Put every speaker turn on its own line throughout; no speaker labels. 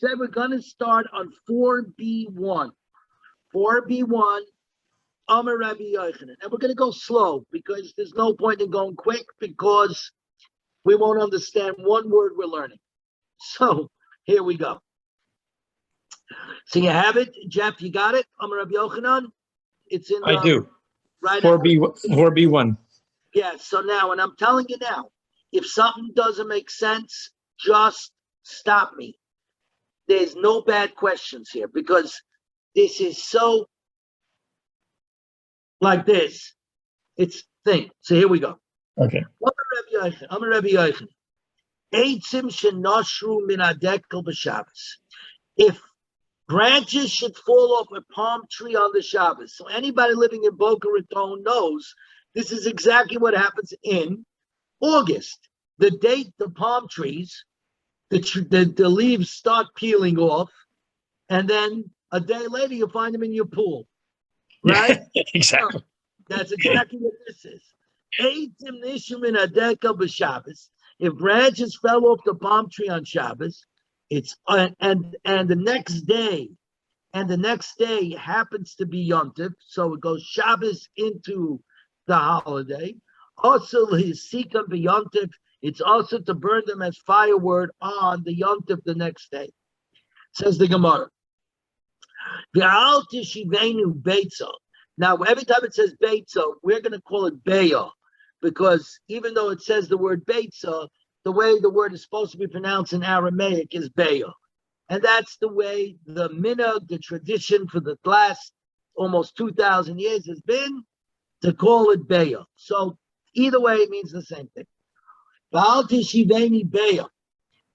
said we're going to start on 4B1. 4B1, Amar Rabbi Yochanan. And we're going to go slow because there's no point in going quick because we won't understand one word we're learning. So here we go. So you have it, Jeff, you got it? Amar Rabbi Yochanan? It's in
I do.
Right
4B1.
Yeah, so now, and I'm telling you now, if something doesn't make sense, just stop me. There's no bad questions here because this is so like this. It's thing. So here we go.
Okay.
I'm a Rabbi Yochanan. Eitzim shenoshru min hadekel b'Shabbos. If branches should fall off a palm tree on the Shabbos, so anybody living in Boca Raton knows this is exactly what happens in August. The date the palm trees, the leaves start peeling off, and then a day later you find them in your pool, right?
Exactly.
So that's exactly what this is. If branches fell off the palm tree on Shabbos, it's and the next day happens to be Yom Tov, so it goes Shabbos into the holiday. Also, his sikam Yom Tov. It's also to burn them as firewood on the Yom Tov the next day. Says the Gemara. Beitzah. Now, every time it says Beitzah, we're going to call it Beya, because even though it says the word Beitzah, the way the word is supposed to be pronounced in Aramaic is Beya. And that's the way the minhag, the tradition for the last almost 2,000 years has been to call it Beya. So either way, it means the same thing.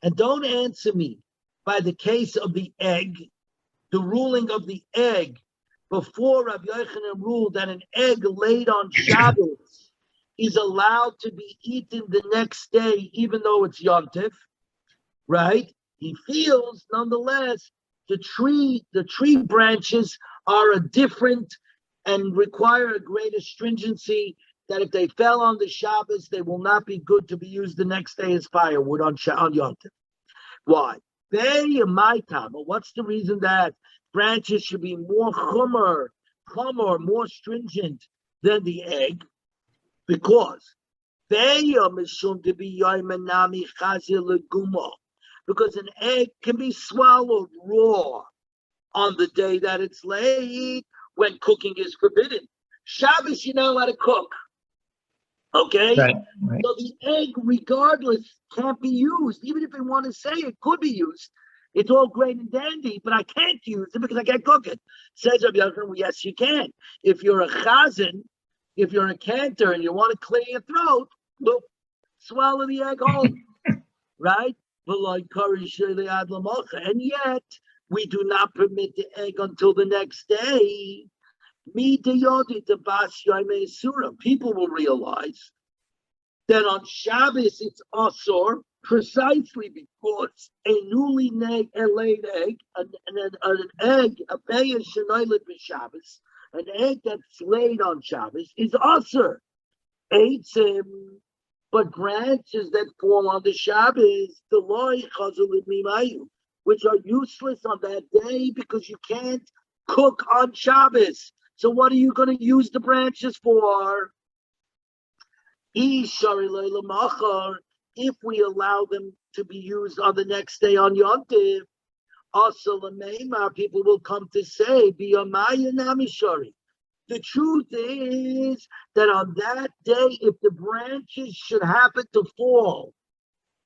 And don't answer me by the case of the egg, the ruling of the egg. Before Rabbi Yochanan ruled that an egg laid on Shabbos is allowed to be eaten the next day, even though it's Yom Tov, right? He feels, nonetheless, the tree branches are a different and require a greater stringency, that if they fell on the Shabbos, they will not be good to be used the next day as firewood on Yom Tov. Why? My time. Well, what's the reason that branches should be more chumar, more stringent than the egg? Because an egg can be swallowed raw on the day that it's laid when cooking is forbidden. Shabbos, you're not allowed to cook. Okay?
Right.
So the egg, regardless, can't be used. Even if they want to say it could be used, it's all great and dandy, but I can't use it because I can't cook it. Says Rabbi Yochanan, well, yes, you can. If you're a chazan, if you're a cantor and you want to clear your throat, look, swallow the egg whole, right? And yet, we do not permit the egg until the next day. People will realize that on Shabbos it's asur precisely because a newly laid egg, an egg, a beya shenoiled b'Shabbos, an egg that's laid on Shabbos is asur. But branches that fall on the Shabbos, which are useless on that day because you can't cook on Shabbos. So what are you going to use the branches for? If we allow them to be used on the next day on Yom Tov, people will come to say, the truth is that on that day, if the branches should happen to fall,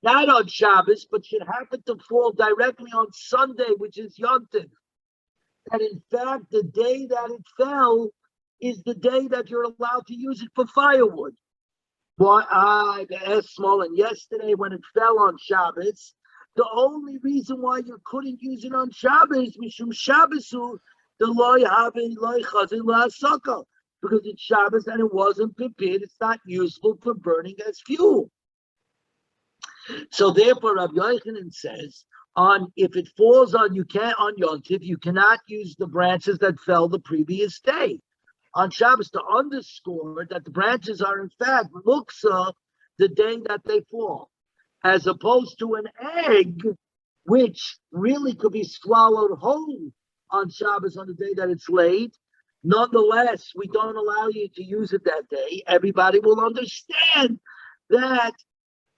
not on Shabbos, but should happen to fall directly on Sunday, which is Yom Tov, that in fact the day that it fell is the day that you're allowed to use it for firewood. And yesterday when it fell on Shabbos, the only reason why you couldn't use it on Shabbos, Mishum Shabbosu, because it's Shabbos and it wasn't prepared, it's not useful for burning as fuel. So therefore, Rabbi Yochanan says, if it falls on Yom Tov, you cannot use the branches that fell the previous day. On Shabbos, to underscore that the branches are in fact muksa the day that they fall, as opposed to an egg which really could be swallowed whole on Shabbos on the day that it's laid. Nonetheless, we don't allow you to use it that day. Everybody will understand that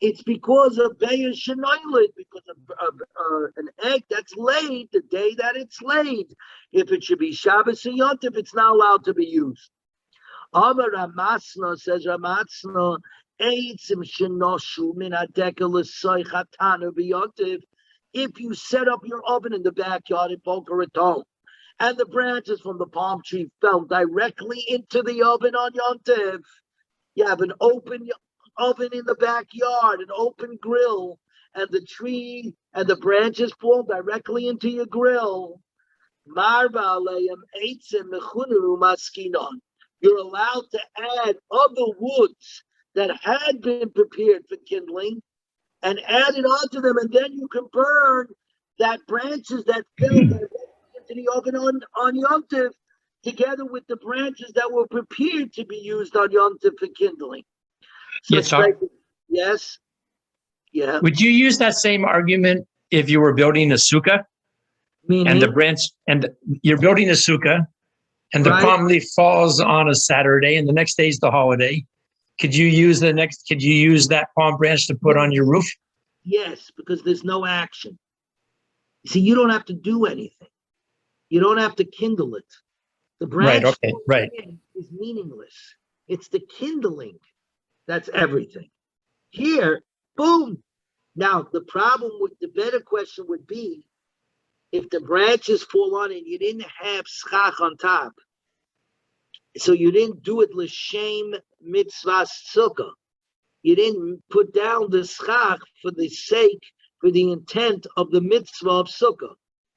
it's because of Be'er Shenoilid, because of an egg that's laid the day that it's laid. If it should be Shabbos and Yontif, it's not allowed to be used. Amar Ramasna, says Ramatzna, Eitzim Shenoshu Min Hadeka L'Soich Hatanu B'Yontif. If you set up your oven in the backyard in Boca Raton, and the branches from the palm tree fell directly into the oven on Yontif, you have an open oven in the backyard, an open grill, and the tree and the branches fall directly into your grill. You're allowed to add other woods that had been prepared for kindling and add it onto them, and then you can burn that branches that fell directly into the oven on Yom Tov, together with the branches that were prepared to be used on Yom Tov for kindling. So yes. Yeah.
Would you use that same argument if you were building a sukkah?
Meaning?
And the branch, and you're building a sukkah, and the palm leaf falls on a Saturday, and the next day is the holiday. Could you use that palm branch to put on your roof?
Yes, because there's no action. You see, you don't have to do anything. You don't have to kindle it. The branch is meaningless. It's the kindling that's everything. Here, boom. Now, the better question would be, if the branches fall on and you didn't have schach on top, so you didn't do it l'shem mitzvah sukkah. You didn't put down the schach for the intent of the mitzvah of sukkah.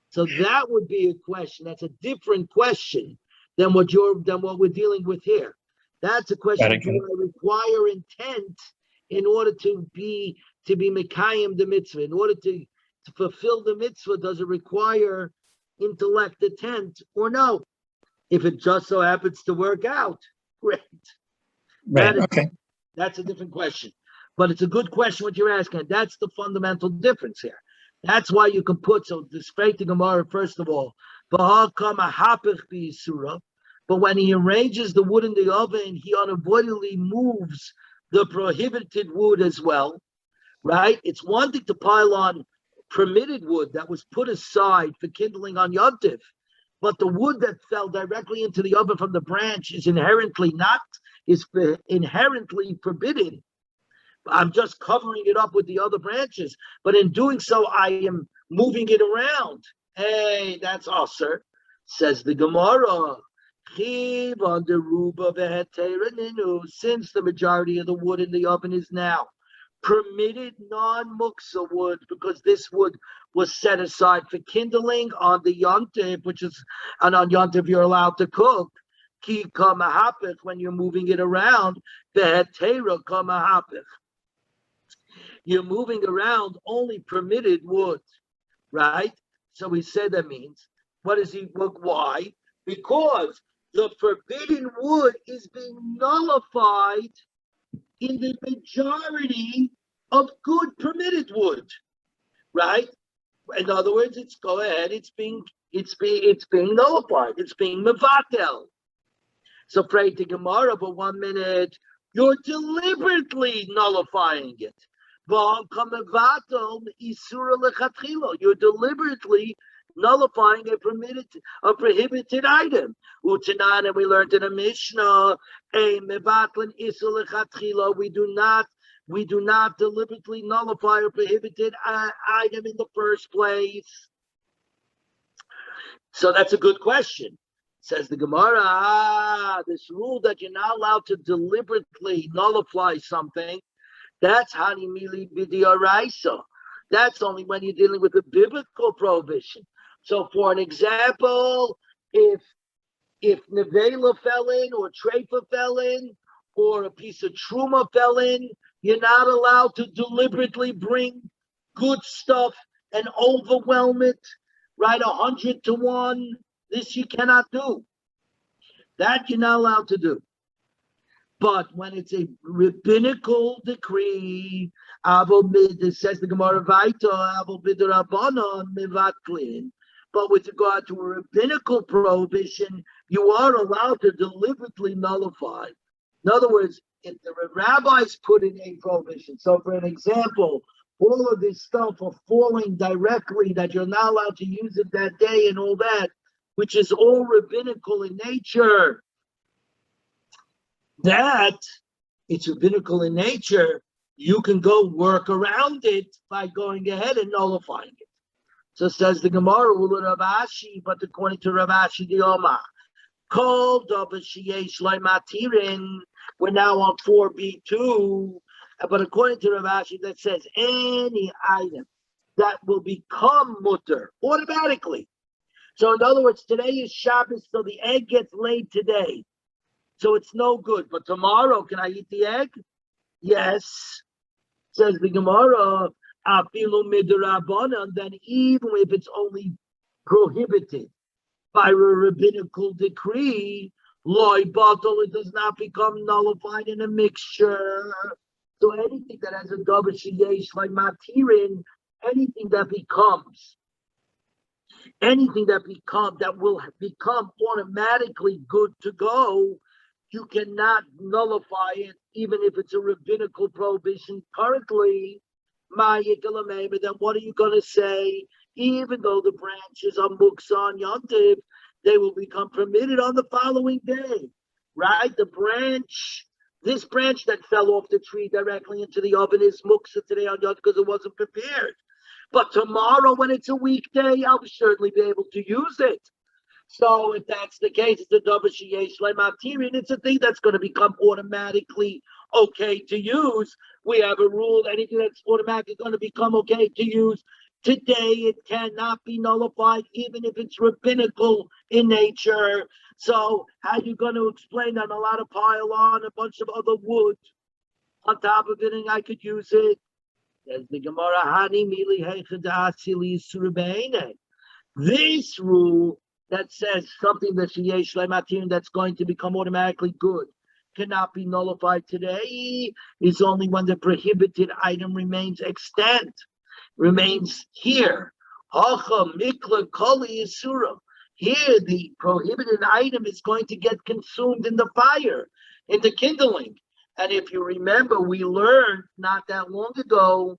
So that would be a question. That's a different question than what we're dealing with here. That's a question: do I require intent in order to be mekayim the mitzvah? In order to fulfill the mitzvah, does it require intellect, intent, or no? If it just so happens to work out, great. That's a different question. But it's a good question what you're asking. That's the fundamental difference here. That's why you can put, so despite the Gemara, first of all, but when he arranges the wood in the oven, he unavoidably moves the prohibited wood as well, right? It's one thing to pile on permitted wood that was put aside for kindling on Yom Tov, but the wood that fell directly into the oven from the branch is inherently forbidden. I'm just covering it up with the other branches, but in doing so, I am moving it around. Hey, that's usher, says the Gemara. Since the majority of the wood in the oven is now permitted non-muksa wood, because this wood was set aside for kindling on the yontif, and on yontif you're allowed to cook. Ki kamahapich, when you're moving it around, behetera kamahapich. You're moving around only permitted wood, right? So we said that means, why? Because the forbidden wood is being nullified in the majority of good permitted wood, right? In other words, it's being nullified. It's being mevatel. So pray to Gemara, but 1 minute, you're deliberately nullifying it. You're deliberately nullifying a prohibited item. And we learned in a Mishnah, we do not deliberately nullify a prohibited item in the first place. So that's a good question. Says the Gemara, this rule that you're not allowed to deliberately nullify something, that's hani mili b'dioraisa. That's only when you're dealing with a biblical prohibition. So for an example, if nevela fell in, or treifa fell in, or a piece of truma fell in, you're not allowed to deliberately bring good stuff and overwhelm it, right? 100 to 1. This you cannot do. That you're not allowed to do. But when it's a rabbinical decree, it says the Gemara Vaita, but with regard to a rabbinical prohibition, you are allowed to deliberately nullify. In other words, if the rabbis put in a prohibition, so for an example, all of this stuff of falling directly, that you're not allowed to use it that day and all that, which is all rabbinical in nature, that it's rabbinical in nature, you can go work around it by going ahead and nullifying it. So says the Gemara, Rav Ashi, but according to Rav Ashi the Oma, called we're now on 4b2, but according to Rav Ashi, that says any item that will become mutter automatically. So in other words, today is Shabbos, so the egg gets laid today. So it's no good. But tomorrow, can I eat the egg? Yes. Says the Gemara, afilu midrabanan, then even if it's only prohibited by a rabbinical decree, loy bottle, it does not become nullified in a mixture. So anything that has a double sheyesh like matirin, anything that will become automatically good to go, you cannot nullify it, even if it's a rabbinical prohibition currently. But then what are you going to say? Even though the branches are muksa yontiv, they will become permitted on the following day, right? This branch that fell off the tree directly into the oven is muksa today on yontiv because it wasn't prepared. But tomorrow, when it's a weekday, I'll certainly be able to use it. So if that's the case, it's a double sheyesh le'matirin. It's a thing that's going to become automatically okay to use. We have a rule: anything that's automatically going to become okay to use today, it cannot be nullified, even if it's rabbinical in nature. So how are you going to explain that? A lot of pile on a bunch of other wood on top of it, and I could use it. As the Gemara, Hani Mili Heichadasili Surbeine. This rule that says something that's yesh le'matirin that's going to become automatically good cannot be nullified today is only when the prohibited item remains extant, remains here. Hacha mikla koli yisurim. Here, the prohibited item is going to get consumed in the fire, in the kindling. And if you remember, we learned not that long ago,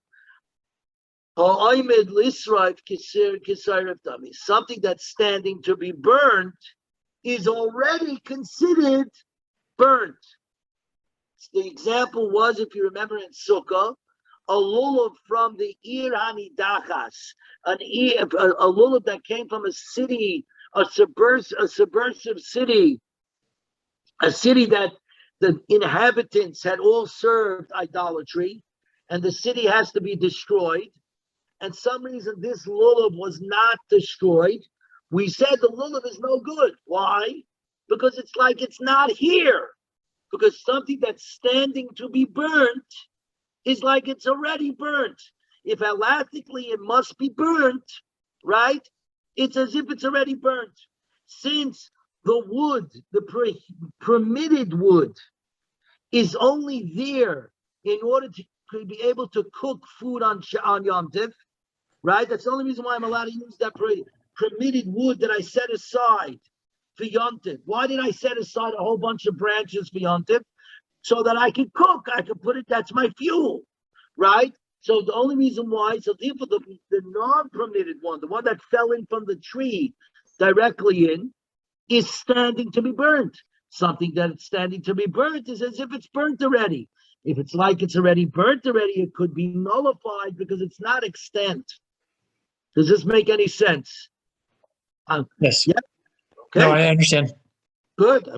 something that's standing to be burnt is already considered burnt. The example was, if you remember in Sukkah, a lulav from the Ir Hanidachas, a lulav that came from a city, a subversive city, a city that the inhabitants had all served idolatry, and the city has to be destroyed. And some reason this lulav was not destroyed. We said the lulav is no good. Why? Because it's like it's not here. Because something that's standing to be burnt is like it's already burnt. If elastically it must be burnt, right? It's as if it's already burnt. Since the wood, the permitted wood, is only there in order to be able to cook food on Yom Tiv, right? That's the only reason why I'm allowed to use that permitted wood that I set aside for Yom Tiv. Why did I set aside a whole bunch of branches for Yom Tiv? So that I could cook, I could put it, that's my fuel, right? So the only reason why, so therefore the non-permitted one, the one that fell in from the tree directly in, is standing to be burnt. Something that's standing to be burnt is as if it's burnt already. If it's like it's already burnt already, it could be nullified because it's not extant. Does this make any sense?
Yes.
Yeah. Okay.
No, I understand.
Good.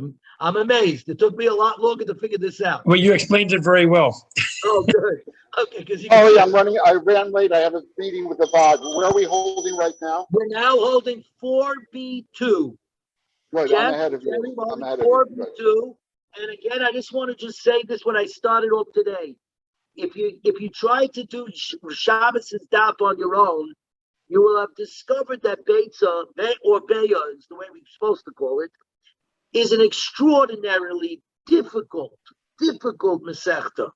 I'm amazed. It took me a lot longer to figure this out.
Well, you explained it very well.
Oh, good. Okay, because
I ran late. I have a meeting with the VOD. Where are we holding right now?
We're now holding 4B2.
Right,
Yes,
I'm ahead of you. I'm ahead of
4B2.
you.
And again, I just want to just say this when I started off today. If you try to do Shabbos' daf on your own, you will have discovered that Beitzah, or Beitzah is the way we're supposed to call it, is an extraordinarily difficult difficult Masechta.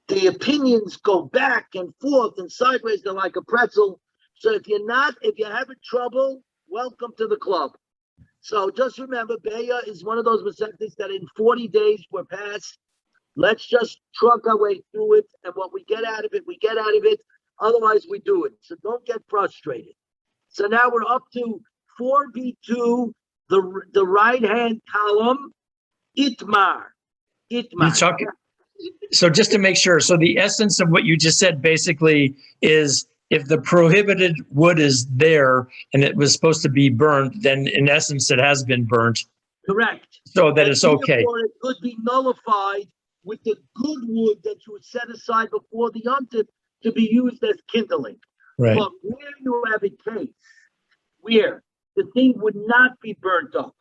The opinions go back and forth and sideways. They're like a pretzel. So if you're having trouble, welcome to the club. So just remember, Beya is one of those Masechtas that in 40 days we're past. Let's just truck our way through it, and what we get out of it, we get out of it. Otherwise, we do it. So don't get frustrated. So now we're up to 4b2, the right-hand column, Itmar.
So just to make sure, so the essence of what you just said basically is if the prohibited wood is there and it was supposed to be burned, then in essence it has been burnt.
Correct.
So that it's okay.
Or it could be nullified with the good wood that you would set aside before the yontif to be used as kindling.
Right.
But where you have a case where the thing would not be burnt up,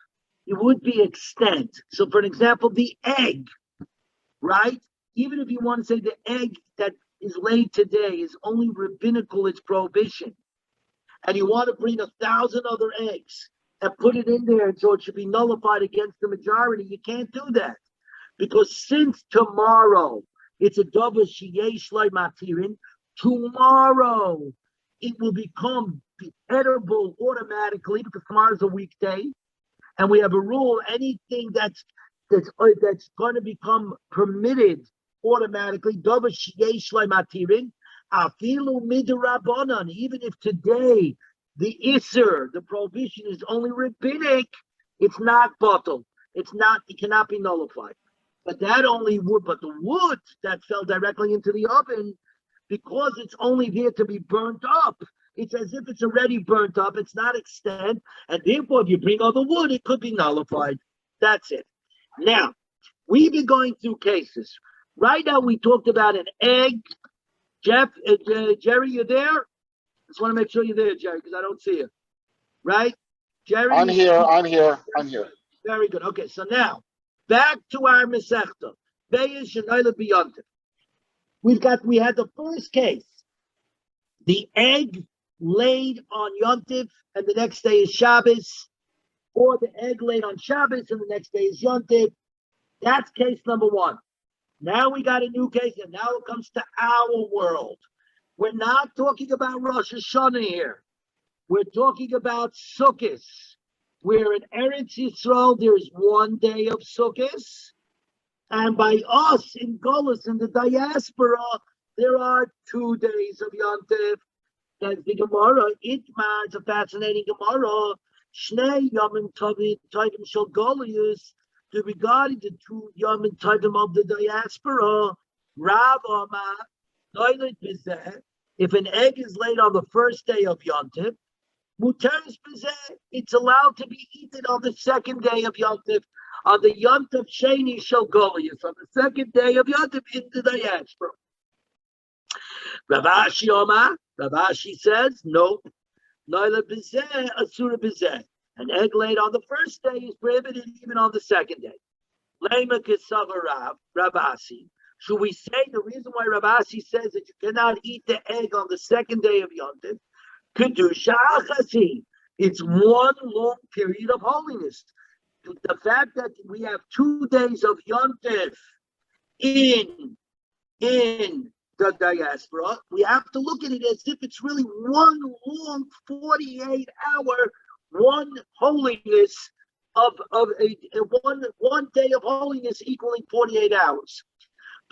it would be extant. So for an example, the egg, right? Even if you want to say the egg that is laid today is only rabbinical, it's prohibition, and you want to bring 1,000 other eggs and put it in there so it should be nullified against the majority, you can't do that. Because since tomorrow, it's a davar sheyesh lo matirin, tomorrow it will become edible automatically because tomorrow's a weekday, and we have a rule: anything that's going to become permitted automatically, davar sheyesh lo matirin, afilu midrabanan. Even if today the iser, the prohibition, is only rabbinic, it's not bottled. It cannot be nullified. But that only wood, but the wood that fell directly into the oven, because it's only there to be burnt up, it's as if it's already burnt up. It's not extant, and therefore, if you bring other wood, it could be nullified. That's it. Now, we've been going through cases. Right now, we talked about an egg. Jeff, Jerry, you there? Just want to make sure you're there, Jerry, because I don't see you. Right, Jerry?
I'm here.
Very good. Okay, so now back to our Masechta. We had the first case. The egg laid on Yontif and the next day is Shabbos, or the egg laid on Shabbos and the next day is Yontif. That's case number one. Now we got a new case, and now it comes to our world. We're not talking about Rosh Hashanah here. We're talking about Sukkot, where in Eretz Yisrael there is one day of Sukkot, and by us in Golis, in the diaspora, there are 2 days of Yontif. That's the Gemara. Itmar, it's a fascinating Gemara. Shnei Yomim Tovim Shel Golius, to regarding the 2 Yomim Tovim of the diaspora. Rav Omar, if an egg is laid on the first day of Yontif, it's allowed to be eaten on the second day of Yontif, on the Yontif Sheni Shel Golius, on the second day of Yontif in the diaspora. Rav Ashi Omar, Rav Ashi says, nope. An egg laid on the first day is prohibited even on the second day. Lema Kesava Rav Ashi. Should we say the reason why Rav Ashi says that you cannot eat the egg on the second day of Yontif? Kedusha Achasi. It's one long period of holiness. The fact that we have 2 days of Yontif in the diaspora, we have to look at it as if it's really one long 48-hour, one holiness of one day of holiness equaling 48 hours.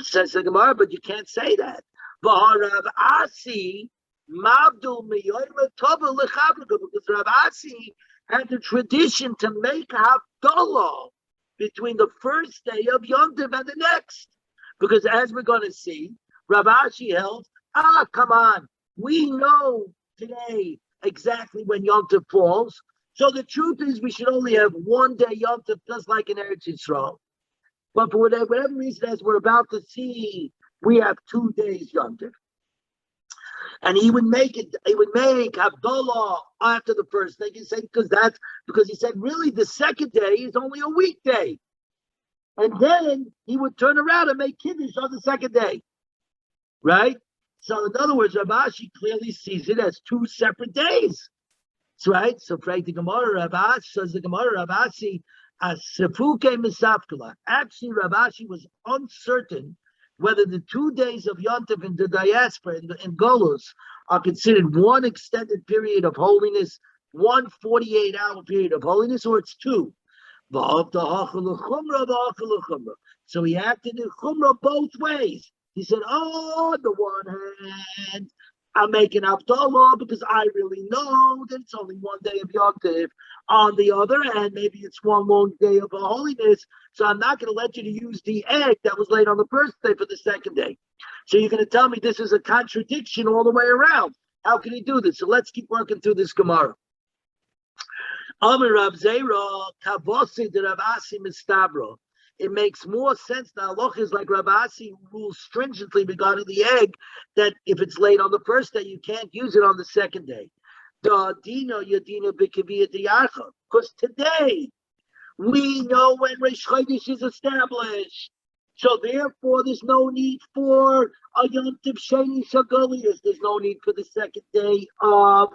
Says the Gemara, but you can't say that. Rav Asi Mabdul because Rav Asi had the tradition to make Havdalah between the first day of Yontif and the next. Because as we're going to see, Rav Ashi held, come on, we know today exactly when Yontif falls. So the truth is we should only have 1 day Yontif, just like in Eretz Yisrael. But for whatever reason, as we're about to see, we have 2 days Yontif. And he would make Havdalah after the first day. He said, because he said, really, the second day is only a weekday. And then he would turn around and make Kiddush on the second day. Right? So in other words, Rav Ashi clearly sees it as 2 separate days. That's right. So pray the Gemara, Rav Ashi says the Gemara, Rav Ashi Sefuke Misafkula. Actually, Rav Ashi was uncertain whether the 2 days of Yontif in the diaspora, in Golus, are considered one extended period of holiness, one 48-hour period of holiness, or it's two. So he acted in Chumrah both ways. He said, on the one hand, I'm making Havdalah because I really know that it's only 1 day of Yontif. On the other hand, maybe it's one long day of holiness, so I'm not going to let you to use the egg that was laid on the first day for the second day. So you're going to tell me this is a contradiction all the way around. How can he do this? So let's keep working through this Gemara. It makes more sense. The halach is like Rav Asi rules stringently regarding the egg, that if it's laid on the first day, you can't use it on the second day. Because today we know when Reish Chodesh is established. So therefore, there's no need for a Yontif Sheni Shagolius. There's no need for the second day of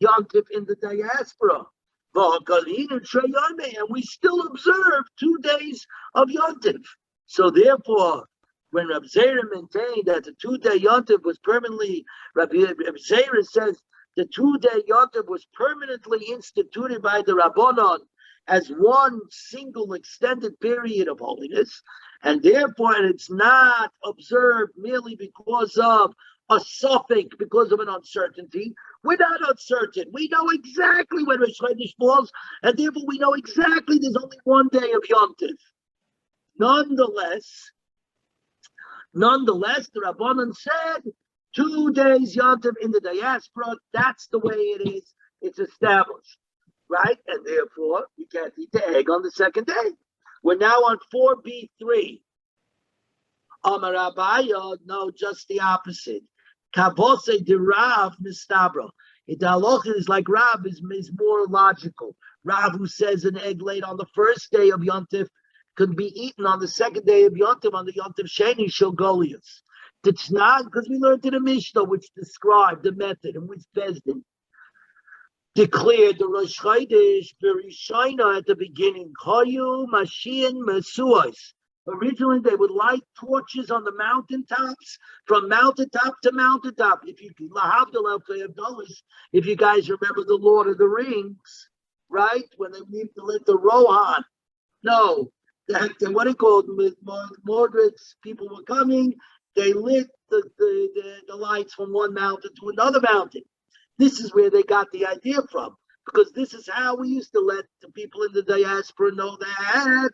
Yontif in the diaspora. And we still observe 2 days of Yontif. So therefore, when Reb Zera maintained that the 2-day Yontif was permanently, Reb Zera says the 2-day Yontif was permanently instituted by the Rabbanon as one single extended period of holiness, and therefore it's not observed merely because of a suffix, because of an uncertainty. We're not uncertain. We know exactly when Rosh Chodesh falls, and therefore we know exactly there's only 1 day of Yontif. Nonetheless, the Rabbanan said 2 days Yontif in the diaspora. That's the way it is. It's established, right? And therefore, you can't eat the egg on the second day. We're now on 4b3. Amar Abaya, no, just the opposite. Kabose de Rav mistabra. The halacha is like Rav is more logical. Rav, who says an egg laid on the first day of Yontif could be eaten on the second day of Yontif, on the Yontif Sheni Shogolius. It's not, because we learned in the Mishnah, which described the method in which Bezdin declared the Rosh Chodesh Berishina at the beginning. Chayu Mashiach Mesuos. Originally, they would light torches on the mountaintops, from mountaintop to mountaintop. If you guys remember the Lord of the Rings, right? When they need to lit the Rohan. No, what it called, Mordred's people were coming, they lit the lights from one mountain to another mountain. This is where they got the idea from, because this is how we used to let the people in the diaspora know that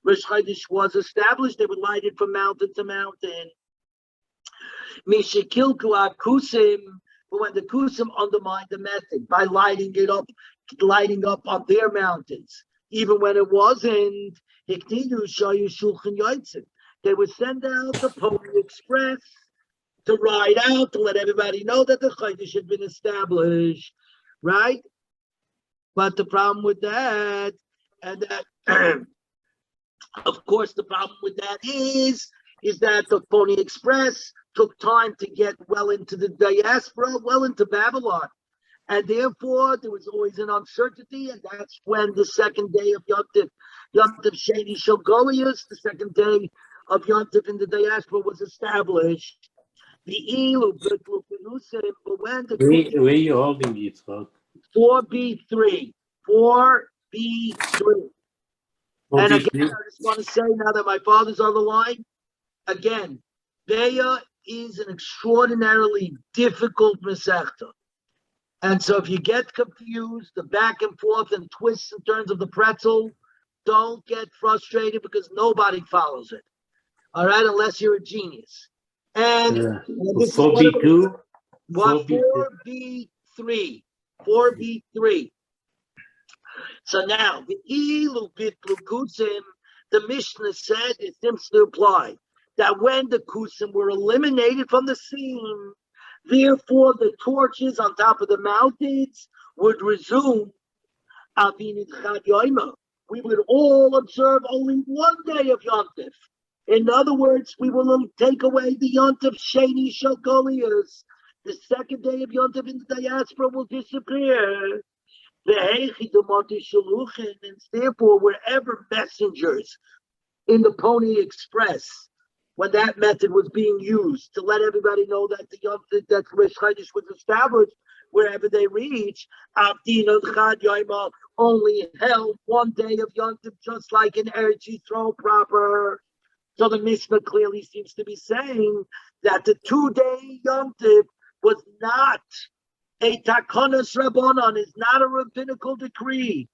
Rosh Chodesh was established. They would light it from mountain to mountain. Mishikilku akusim, but when the kusim undermined the method by lighting up on their mountains, even when it wasn't, hiktidu shayu shulchan yotzim. They would send out the Pony Express to ride out to let everybody know that the Chodesh had been established, right? But the problem with that, and that. Of course, the problem with that is that the Pony Express took time to get well into the diaspora, well into Babylon. And therefore, there was always an uncertainty, and that's when the second day of Yontif Sheni Shogolius, the second day of Yontif in the diaspora, was established. The Ilu, but when the...
Where are you holding it,
4b3. 4b3. And again, I just want to say, now that my father's on the line, again, Beya is an extraordinarily difficult Masechta. And so if you get confused, the back and forth and twists and turns of the pretzel, don't get frustrated, because nobody follows it. All right, unless you're a genius. And this
4B2?
What? 4B3. 4B3. So now, the Mishnah said it seems to apply that when the kusim were eliminated from the scene, therefore the torches on top of the mountains would resume. We would all observe only 1 day of Yontif. In other words, we will take away the Yontif Sheni Shogolius. The second day of Yontif in the diaspora will disappear. And therefore, wherever messengers in the Pony Express, when that method was being used to let everybody know that that Rish Chodesh was established, wherever they reach, Abdina Chad Yoima only held one day of Yontif, just like in Eretz Yisrael proper. So the Mishnah clearly seems to be saying that the 2-day Yontif was not a takonos rabbanon, is not a rabbinical decree,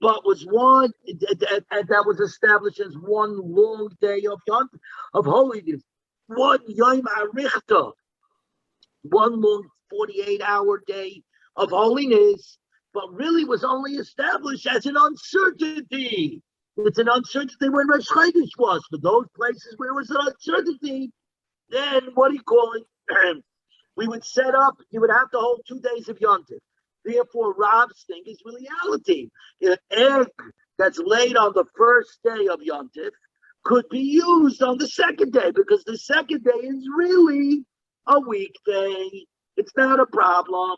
but was one and that was established as one long day of Yontif, of holiness, one Yom Arichta, one long 48-hour day of holiness, but really was only established as an uncertainty. It's an uncertainty when Rosh Chodesh was. For those places where it was an uncertainty, then what do you call it? We would set up, you would have to hold 2 days of Yontif. Therefore, Rav's thing is reality. An egg that's laid on the first day of Yontif could be used on the second day, because the second day is really a weekday. It's not a problem.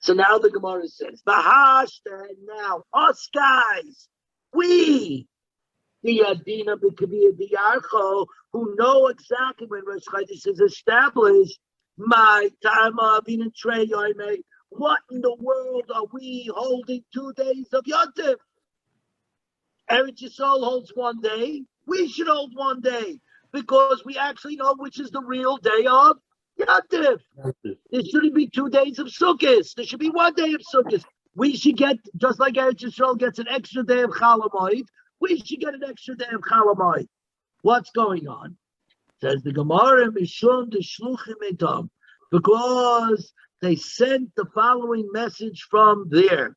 So now the Gemara says, Bahashta, now us guys, we, the Adina B'Kaviyah Diarcho, who know exactly when Rosh Chodesh is established, my time of in Trey Yomi, what in the world are we holding 2 days of Yontif? Eretz Yisrael holds 1 day. We should hold 1 day because we actually know which is the real day of Yontif. There shouldn't be 2 days of Sukkot. There should be 1 day of Sukkot. We should get, just like Eretz Yisrael gets an extra day of Chalamoid, we should get an extra day of Chalamoid. What's going on? Says the Gemara, Mishum de Shluchim Edom, because they sent the following message from there,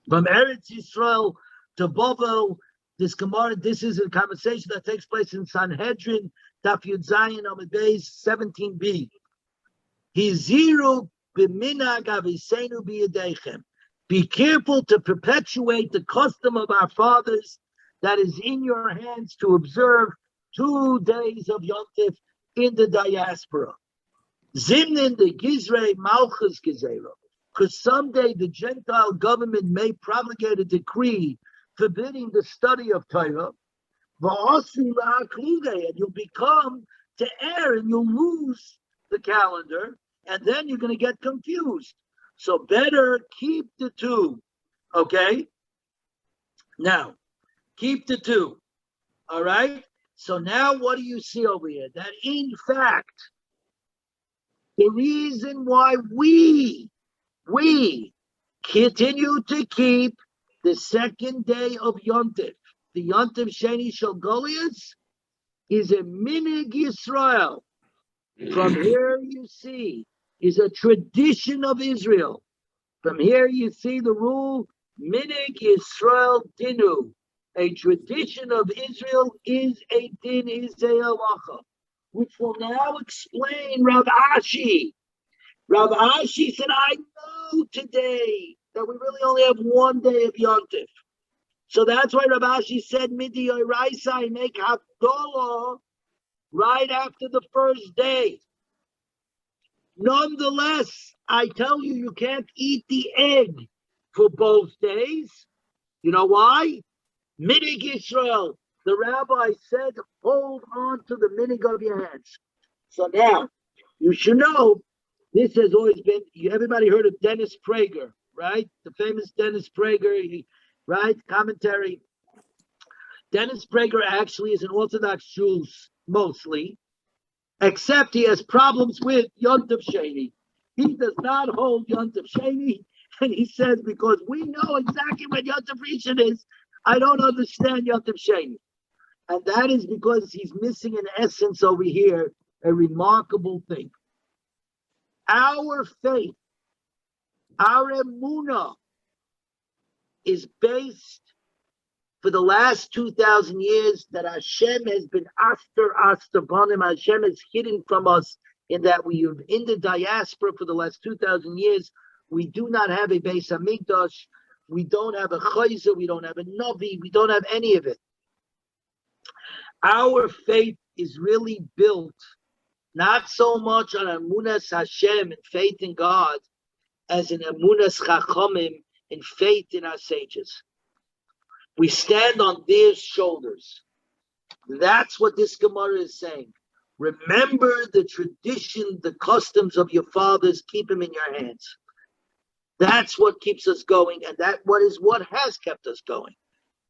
from Eretz Yisrael to Babel. This Gemara, this is a conversation that takes place in Sanhedrin, Daf Yud Zayin Amud Beis 17b. Hiziru b'minag aviseinu b'yadechem. Be careful to perpetuate the custom of our fathers that is in your hands to observe 2 days of Yontif in the diaspora. Zimnin the Gizrei Malchus Gezerah. Because someday the Gentile government may promulgate a decree forbidding the study of Torah, and you'll become to err and you'll lose the calendar, and then you're going to get confused. So better keep the 2, okay? Now, keep the 2, all right? So now what do you see over here? That in fact, the reason why we continue to keep the 2nd day of Yontif, the Yontif Sheni Shel Goliath, is a Minig Yisrael. From here you see, is a tradition of Israel. From here you see the rule, Minig Yisrael Dinu. A tradition of Israel is a din, is a halacha, which will now explain Rav Ashi. Rav Ashi said, I know today that we really only have 1 day of Yontif. So that's why Rav Ashi said, Midi Yoraisa, make Havdalah right after the first day. Nonetheless, I tell you, you can't eat the egg for both days. You know why? Minig Yisrael. The rabbi said, hold on to the minig of your hands. So now, you should know, this has always been, everybody heard of Dennis Prager, right? The famous Dennis Prager, right? Commentary. Dennis Prager actually is an Orthodox Jew mostly, except he has problems with Yontif Sheni. He does not hold Yontif Sheni, and he says, because we know exactly when Yontif Rishon is, I don't understand Yontif Sheni. And that is because he's missing an essence over here, a remarkable thing. Our faith, our emunah, is based for the last 2,000 years that Hashem has been aster banim. Hashem has hidden from us in that we are in the diaspora for the last 2,000 years. We do not have a Beis Hamikdash. We don't have a Chayzer. We don't have a Navi. We don't have any of it. Our faith is really built not so much on Emunas Hashem and faith in God, as in emunas chachamim, in faith in our sages. We stand on their shoulders. That's what this Gemara is saying. Remember the tradition, the customs of your fathers, keep them in your hands. That's what keeps us going, and what has kept us going.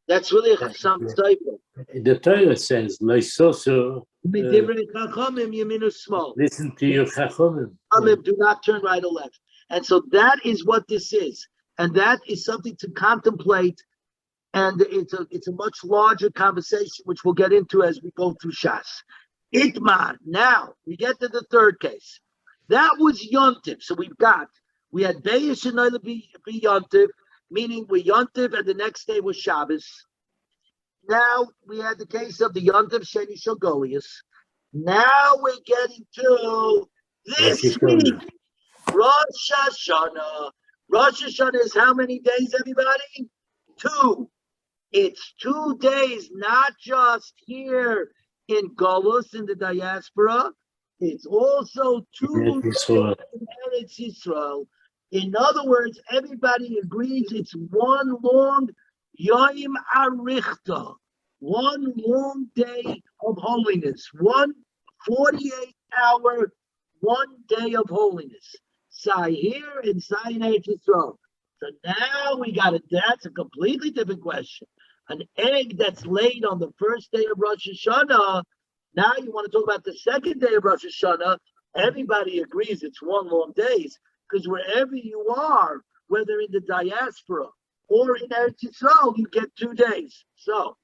That's really some staple.
The Torah says, listen to your chachamim.
Do not turn right or left. And so that is what this is. And that is something to contemplate. And it's a much larger conversation, which we'll get into as we go through Shas. Itmar. Now we get to the third case. That was Yontif. So we had Beis and be Yontif, meaning we Yontif, and the next day was Shabbos. Now we had the case of the Yontif Sheni Shogolius. Now we're getting to this week, Rosh Hashanah. Rosh Hashanah is how many days, everybody? 2. It's 2 days, not just here in Golus, in the diaspora. It's also 2 days in Eretz Yisrael. In other words, everybody agrees it's one long Yom Arichta, one long day of holiness, 48-hour, 1 day of holiness. Sai here and Sai in Eretz Yisrael. So now that's a completely different question. An egg that's laid on the first day of Rosh Hashanah, now you want to talk about the second day of Rosh Hashanah, everybody agrees it's one long day, because wherever you are, whether in the diaspora or in Eretz Yisrael, you get 2 days. So,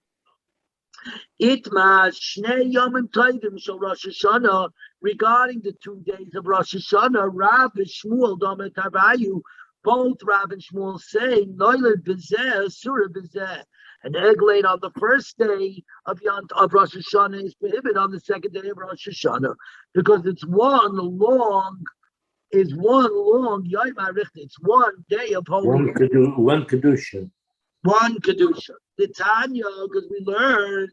Itma Shnei Yomim Tovim Shel Rosh Hashanah, regarding the 2 days of Rosh Hashanah, Rav and Shmuel Domet Harayu, both Rav and Shmuel say, Noiled B'zeh, Surah B'zeh. An egg laid on the first day of Rosh Hashanah is prohibited on the second day of Rosh Hashanah, because it's one long Yom Arichta. It's 1 day of holiness.
One Kedusha.
One Kedusha. The Tanya, because we learned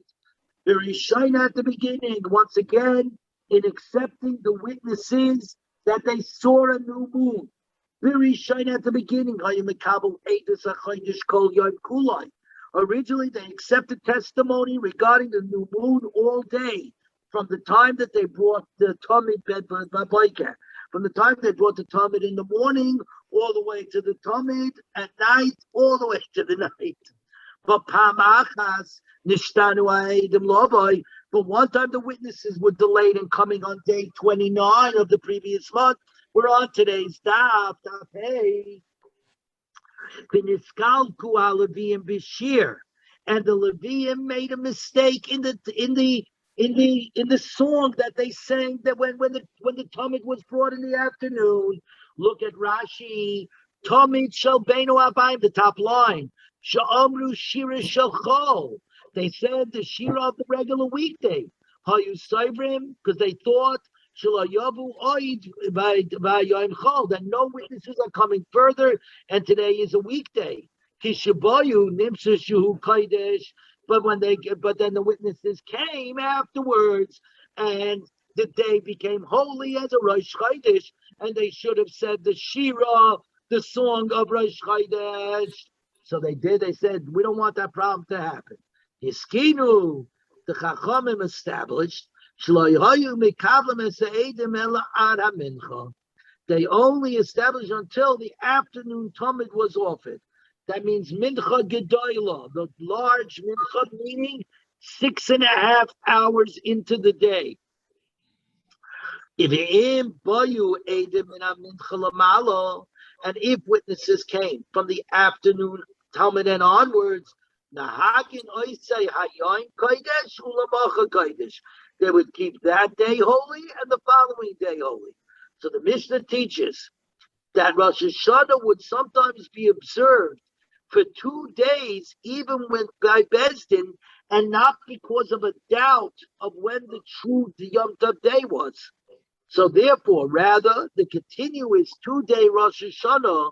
very shine at the beginning, once again, in accepting the witnesses that they saw a new moon. Very shine at the beginning. Originally, they accepted testimony regarding the new moon all day, from the time that they brought the Talmud from the time they brought the Talmud in the morning, all the way to the Talmud at night, all the way to the night. But one time the witnesses were delayed in coming on day 29 of the previous month. We're on today's daf hey. And the Leviim made a mistake in the song that they sang, that when the Talmud was brought in the afternoon. Look at Rashi. Talmud shel beinu abayim, the top line. Sha'amru shira shel chol. They said the shira of the regular weekday. Hayu saivrim, because they thought that no witnesses are coming further, and today is a weekday. But then the witnesses came afterwards, and the day became holy as a Rosh Chodesh, and they should have said the Shira, the song of Rosh Chodesh. So they did. They said, we don't want that problem to happen. Hiskinu, the Chachamim established, they only established until the afternoon Talmud was offered. That means Mincha Gedoyla, the large Mincha, meaning 6.5 hours into the day. And if witnesses came from the afternoon Talmud and onwards, they would keep that day holy and the following day holy. So the Mishnah teaches that Rosh Hashanah would sometimes be observed for 2 days, even when by Beis Din, and not because of a doubt of when the true Yom Tov day was. So therefore, rather, the continuous 2-day Rosh Hashanah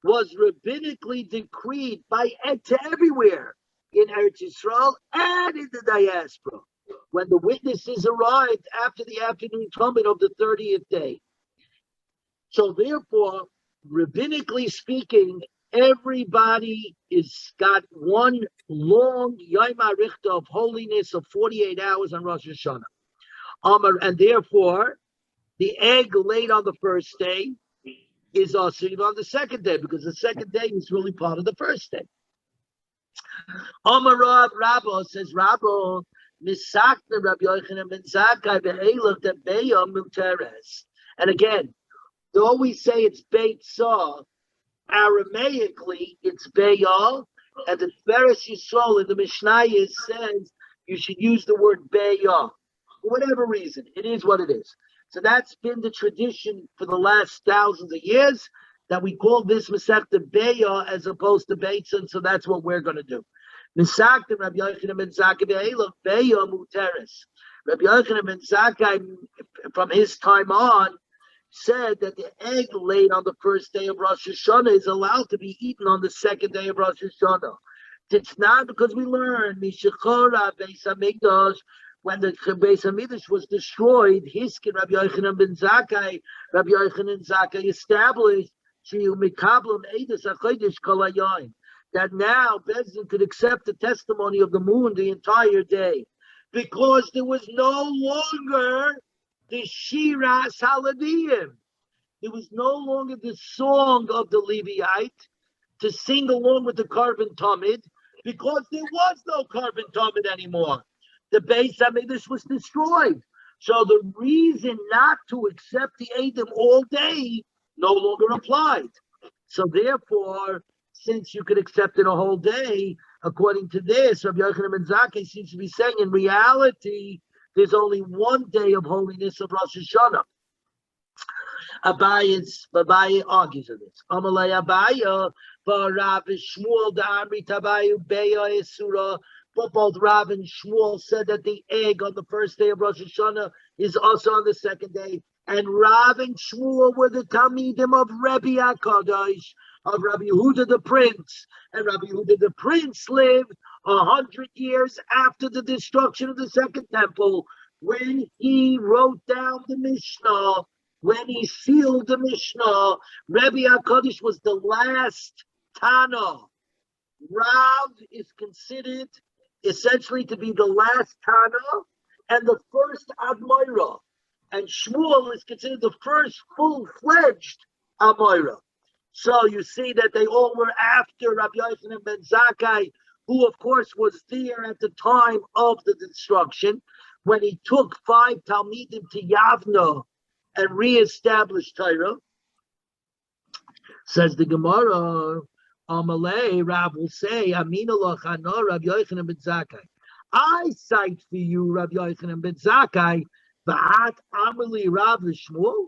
was rabbinically decreed to everywhere in Eretz Yisrael and in the diaspora, when the witnesses arrived after the afternoon Talmud of the 30th day. So therefore, rabbinically speaking, everybody is got one long Yom HaRichta of holiness of 48 hours on Rosh Hashanah. And therefore, the egg laid on the first day is also on the second day, because the second day is really part of the first day. Amar Rav Rabba says, Rabba, Misakna Rabbi Yochanan ben Zakkai be'elach de'beya muteres. And again, though we say it's Beitzah, Aramaically it's Beya, and the Tiferes Yisrael in the Mishnah says you should use the word Beya. For whatever reason, it is what it is. So that's been the tradition for the last thousands of years, that we call this Masechta Beya as opposed to Beitzah, and so that's what we're going to do. Misakta Rabbi Yochanan ben Zakkai be'elach Beya muteres. Rabbi Yochanan ben Zakkai, from his time on, said that the egg laid on the first day of Rosh Hashanah is allowed to be eaten on the second day of Rosh Hashanah. It's not because we learned Mishachora Beitzah Mikdash, when the Beitzah Mikdash was destroyed, Hiskin Rabbi Yochanan ben Zakkai, Rabbi Yochanan Zakkai established that now Bezdin could accept the testimony of the moon the entire day, because there was no longer the Shiras Haladiyim. There was no longer the song of the Levite to sing along with the Carbon Tamid, because there was no Carbon Tamid anymore. The Beitzah Mikdash was destroyed. So the reason not to accept the Eidim all day no longer applied. So therefore, since you could accept it a whole day, according to this, Rabbi Yochanan ben Zakkai seems to be saying, in reality, there's only one day of holiness of Rosh Hashanah. Abaye argues on this. Amalei Abaye, Rav Shmuel Da'amri Tabayu Beya Esura. But both Rav and Shmuel said that the egg on the first day of Rosh Hashanah is also on the second day. And Rav and Shmuel were the Talmidim of Rebbe HaKadosh, of Rabbi Yehuda the Prince. And Rabbi Yehuda the Prince lived 100 years after the destruction of the Second Temple, when he wrote down the Mishnah, when he sealed the Mishnah. Rebbe HaKadosh was the last Tana. Rav is considered essentially to be the last Tana and the first Admoira. And Shmuel is considered the first full-fledged Amoira. So you see that they all were after Rabbi Yochanan ben Zakkai, who of course was there at the time of the destruction, when he took 5 Talmidim to Yavna and re-established Torah. Says the Gemara, Amalei, Rav will say, Aminallah Chana, Rabbi Yochanan ben Zakkai. I cite for you Rabbi Yochanan ben Zakkai, V'at Amali Rav Shmuel.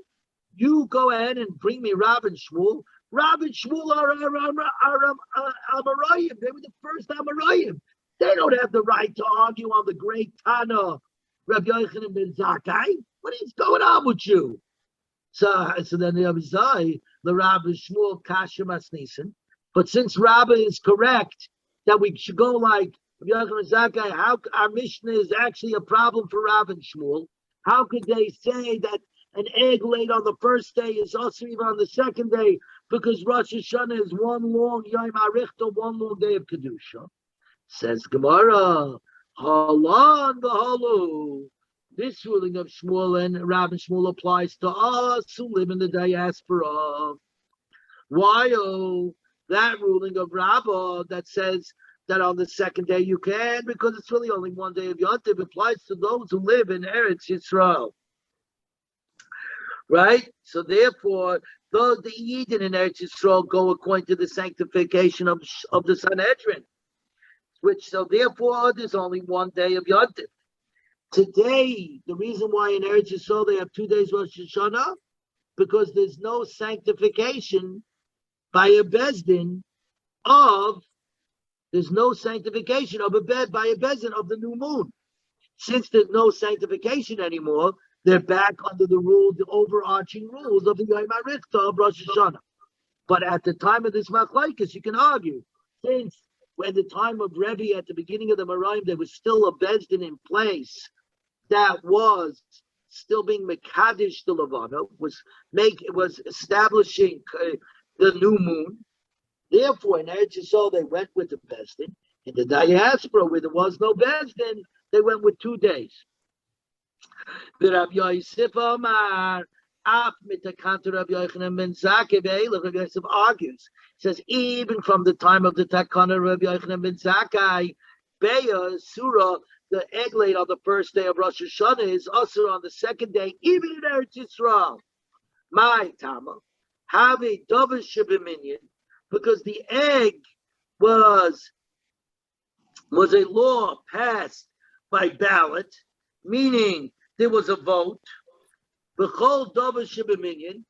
You go ahead and bring me Rav and Shmuel. Rav and Shmuel are Amarayim. They were the first Amarayim. They don't have the right to argue on the great Tana, Rabbi Yochanan ben Zakkai. What is going on with you? So then the other side, the Rav and Shmuel Kasha Masnisen. But since Rabbi is correct that we should go like Rabbi Yochanan ben Zakkai, how our Mishnah is actually a problem for Rav and Shmuel. How could they say that an egg laid on the first day is also even on the second day? Because Rosh Hashanah is one long Yom HaRichta, one long day of Kedusha. Says Gemara, Halan v'halu. This ruling of Shmuel and Rav and Shmuel applies to us who live in the diaspora. Why? That ruling of Rabbah that says that on the second day you can, because it's really only one day of Yom Tov, applies to those who live in Eretz Yisrael. Right? So therefore, those the Yidden in Eretz Yisrael go according to the sanctification of the Sanhedrin. So therefore, there's only one day of Yom Tov. Today, the reason why in Eretz Yisrael they have 2 days Rosh Hashanah, because there's no sanctification by a Bezdin of by a Bezdin of the new moon. Since there's no sanctification anymore, they're back under the overarching rules of the Yom HaRichta of Rosh Hashanah. But at the time of this machlokes, you can argue, since when the time of Rebbe at the beginning of the Maraim, there was still a Bezdin in place that was still being Mekadesh the Levana, was establishing the new moon. Therefore, in Eretz Yisrael, they went with the Besdin. In the diaspora, where there was no Besdin, they went with 2 days. The Rabbi Yosef Omar, Af mitakanter Rabbi Yochanan ben Zakkai, Rabbi Yosef argues, says even from the time of the Takana Rabbi Yochanan ben Zakkai, Beya Surah, the egg laid on the first day of Rosh Hashanah is also on the second day, even in Eretz Yisrael. My Tama, have a double shibaminyan, because the egg was a law passed by ballot, meaning there was a vote. B'chol double shibaminyan,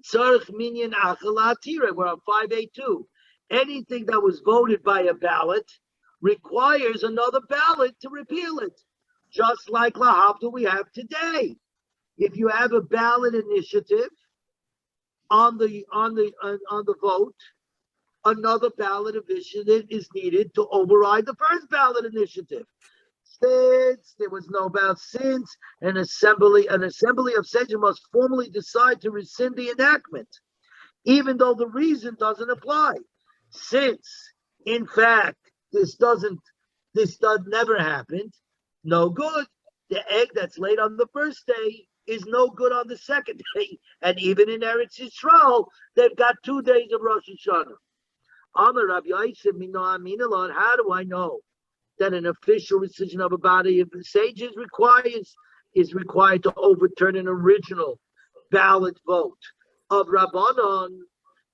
tzarich minyan achalatire. We're on 582. Anything that was voted by a ballot requires another ballot to repeal it, just like lahavdil we have today. If you have a ballot initiative on the vote, another ballot initiative is needed to override the first ballot initiative. Since there was no ballot, since an assembly of sages must formally decide to rescind the enactment, even though the reason doesn't apply. Since, in fact, this never happened, no good. The egg that's laid on the first day is no good on the second day. And even in Eretz Yisrael, they've got 2 days of Rosh Hashanah. Amar Rabbi Yosef, how do I know that an official decision of a body of the sages is required to overturn an original ballot vote of Rabbanon,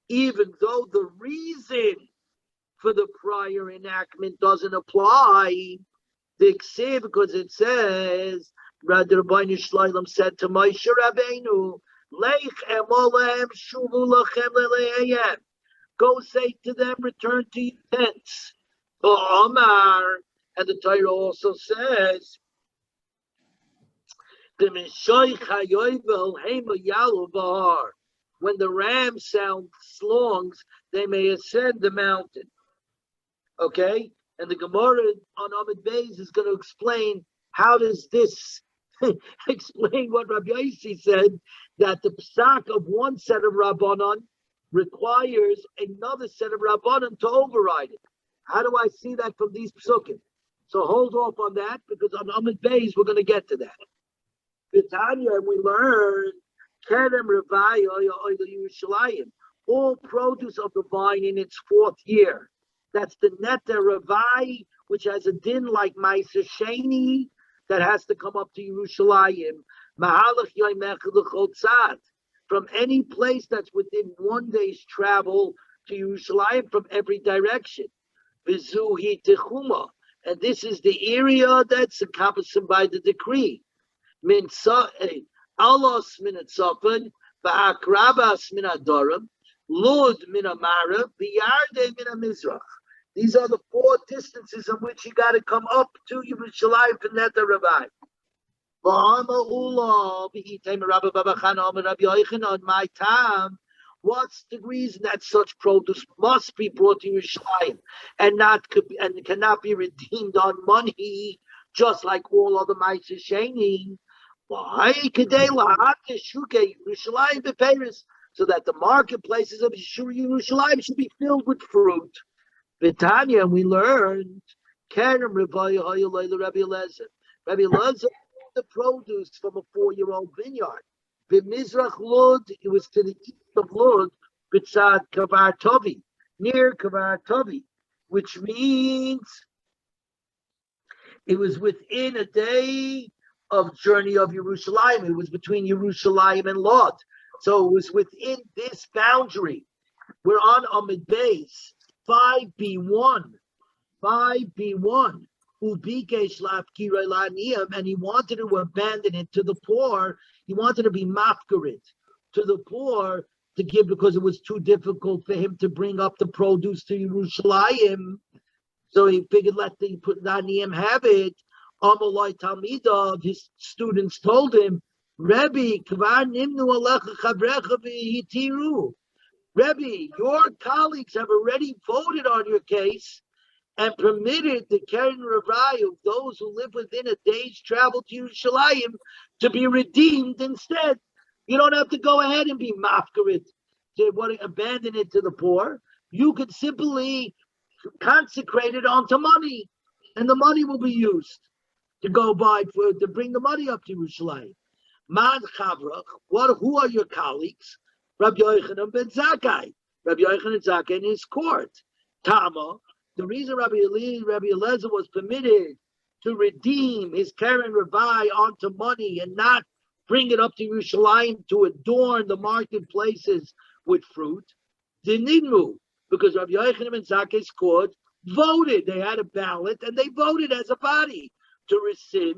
even though the reason for the prior enactment doesn't apply? Because it says, Rabbi Shloim said to Moshe Rabbeinu, Leich emolem shuvu lachem lelehem. Go say to them, return to your tents. Omar, and the Torah also says, when the ram sound slongs, they may ascend the mountain. Okay? And the Gemara on Amid Beis is going to explain how does this explain what Rabbi Yossi said, that the psak of one set of Rabbanon requires another set of Rabbanon to override it. How do I see that from these psukim? So hold off on that, because on Amid Beis we're going to get to that. Vitanya, and we learn Kerem Revai Yerushalayim, all produce of the vine in its 4th year. That's the Neta Revai, which has a din like Ma'aser Sheni, that has to come up to Yerushalayim. Mahalach Yoimech L'Chotzat, from any place that's within 1 day's travel to Yerushalayim from every direction. Vizuhi Techuma, and this is the area that's encompassed by the decree. Min Alos min Atzafan, Ba'akrabas min Adoram, Lud min Amara, Biyarde min Amizrach. These are the 4 distances in which you got to come up to Yerushalayim for Neta Revai. My time. What's the reason that such produce must be brought to Yerushalayim and cannot be redeemed on money, just like all other Ma'aser Sheni? Why? So that the marketplaces of Yerushalayim should be filled with fruit. Vitanya, and we learned, Rabbi Eliezer, the produce from a 4-year-old vineyard. B'mizrach Lod, it was to the east of Lod, b'tzad Kavar Tovi, near Kavar Tovi, which means it was within a day of journey of Yerushalayim. It was between Yerushalayim and Lod. So it was within this boundary. We're on Amid Beis, 5b1. 5b1. Ubikesh lafkira la'aniyim, and he wanted to abandon it to the poor. He wanted to be mafkarit to the poor to give, because it was too difficult for him to bring up the produce to Yerushalayim. So he figured let the Aniyim have it. Amalai Talmidav, his students told him, Rebbe, kvar nimnu alecha chavrecha v'yitiru. Rebbe, your colleagues have already voted on your case and permitted the Keren Ravai of those who live within a day's travel to Yerushalayim to be redeemed instead. You don't have to go ahead and be mafkarit to abandon it to the poor. You could simply consecrate it onto money, and the money will be used to to bring the money up to Yerushalayim. Man Chavrach, who are your colleagues? Rabbi Yochanan ben Zakkai. Rabbi Yochanan Zakkai in his court. Tama, the reason Rabbi Eliezer was permitted to redeem his Keren Revi onto money and not bring it up to Yerushalayim to adorn the marketplaces with fruit, Dininu, because Rabbi Yochanan ben Zakkai's court voted. They had a ballot and they voted as a body to rescind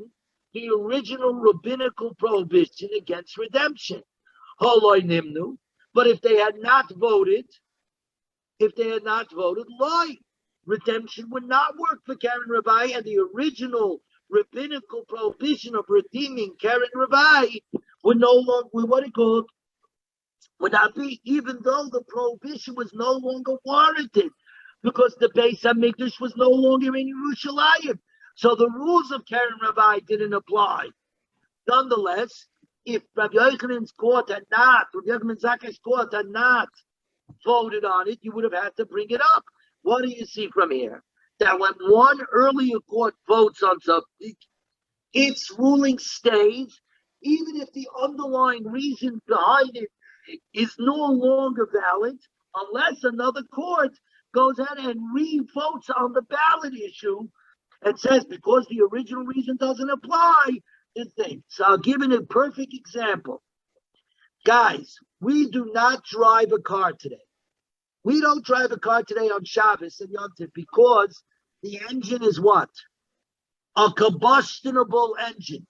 the original rabbinical prohibition against redemption. Holoi nimnu. But if they had not voted, loi, redemption would not work for Keren Revi, and the original rabbinical prohibition of redeeming Keren Revi would no longer, would not be, even though the prohibition was no longer warranted, because the Beis HaMikdash was no longer in Yerushalayim. So the rules of Keren Revi didn't apply. Nonetheless, if Rabbi Yochanan's court had not, Rabbi Yochanan ben Zakkai's court had not voted on it, you would have had to bring it up. What do you see from here? That when one earlier court votes on something, its ruling stays, even if the underlying reason behind it is no longer valid, unless another court goes ahead and re-votes on the ballot issue and says, because the original reason doesn't apply, the thing. So I'll give it a perfect example. Guys, we do not drive a car today. We don't drive a car today on Shabbos and Yom Tov because the engine is what? A combustible engine.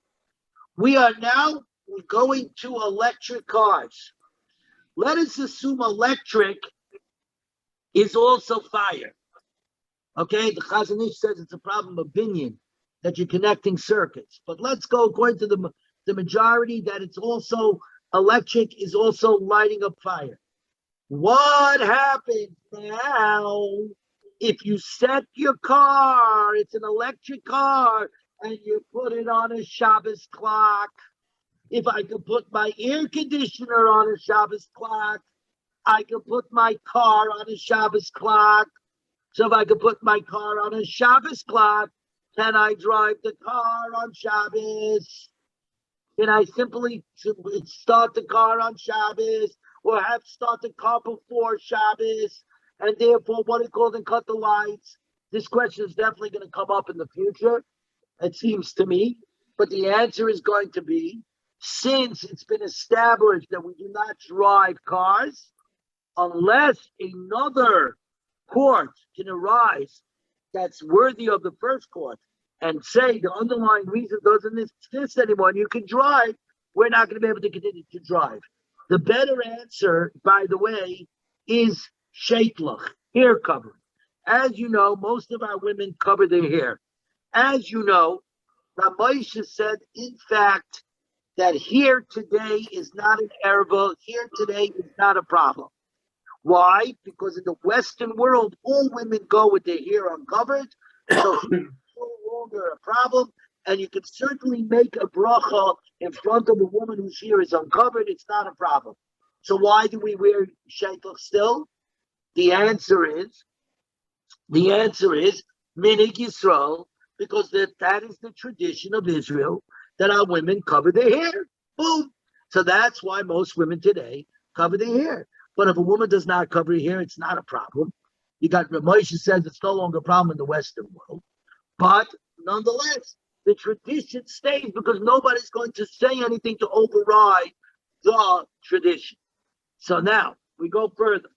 We are now going to electric cars. Let us assume electric is also fire. Okay, the Chazon Ish says it's a problem of binyan, that you're connecting circuits. But let's go according to the majority that it's also electric is also lighting up fire. What happens now if you set your car, it's an electric car, and you put it on a Shabbos clock? If I could put my air conditioner on a Shabbos clock, I could put my car on a Shabbos clock. So if I could put my car on a Shabbos clock, can I drive the car on Shabbos? Can I simply start the car on Shabbos, or have start the car before Shabbos, and therefore what it called and cut the lights? This question is definitely going to come up in the future, it seems to me. But the answer is going to be, since it's been established that we do not drive cars, unless another court can arise that's worthy of the first court and say the underlying reason doesn't exist anymore and you can drive, we're not going to be able to continue to drive. The better answer, by the way, is sheitlach, hair covering. As you know, most of our women cover their hair. As you know, Ramosha said, in fact, that here today is not an erva, here today is not a problem. Why? Because in the Western world, all women go with their hair uncovered, so it's no longer a problem, and you can certainly make a bracha in front of a woman whose hair is uncovered. It's not a problem. So why do we wear sheitlach still? The answer is Minig Yisrael, because that is the tradition of Israel, that our women cover their hair. Boom. So that's why most women today cover their hair. But if a woman does not cover her hair, it's not a problem. You got Moshe says it's no longer a problem in the Western world. But nonetheless, the tradition stays because nobody's going to say anything to override the tradition. So now we go further.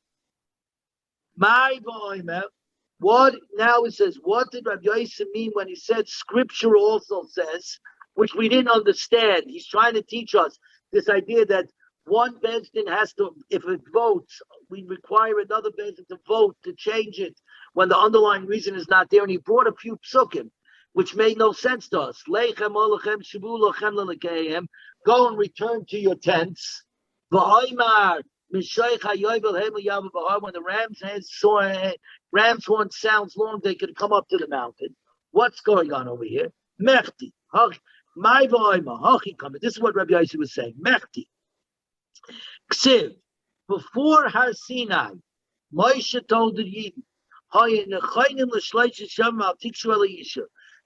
What now it says, what did Rabbi Yosef mean when he said scripture also says, which we didn't understand? He's trying to teach us this idea that one Beis Din has to, if it votes, we require another Beis Din to vote to change it when the underlying reason is not there. And he brought a few psukim, which made no sense to us. Go and return to your tents. When the ram's horn sounds long, they could come up to the mountain. What's going on over here? Mechti. This is what Rabbi Yosef was saying. Mechti. Ksiv. before Har Sinai, Moshe told the Yidden,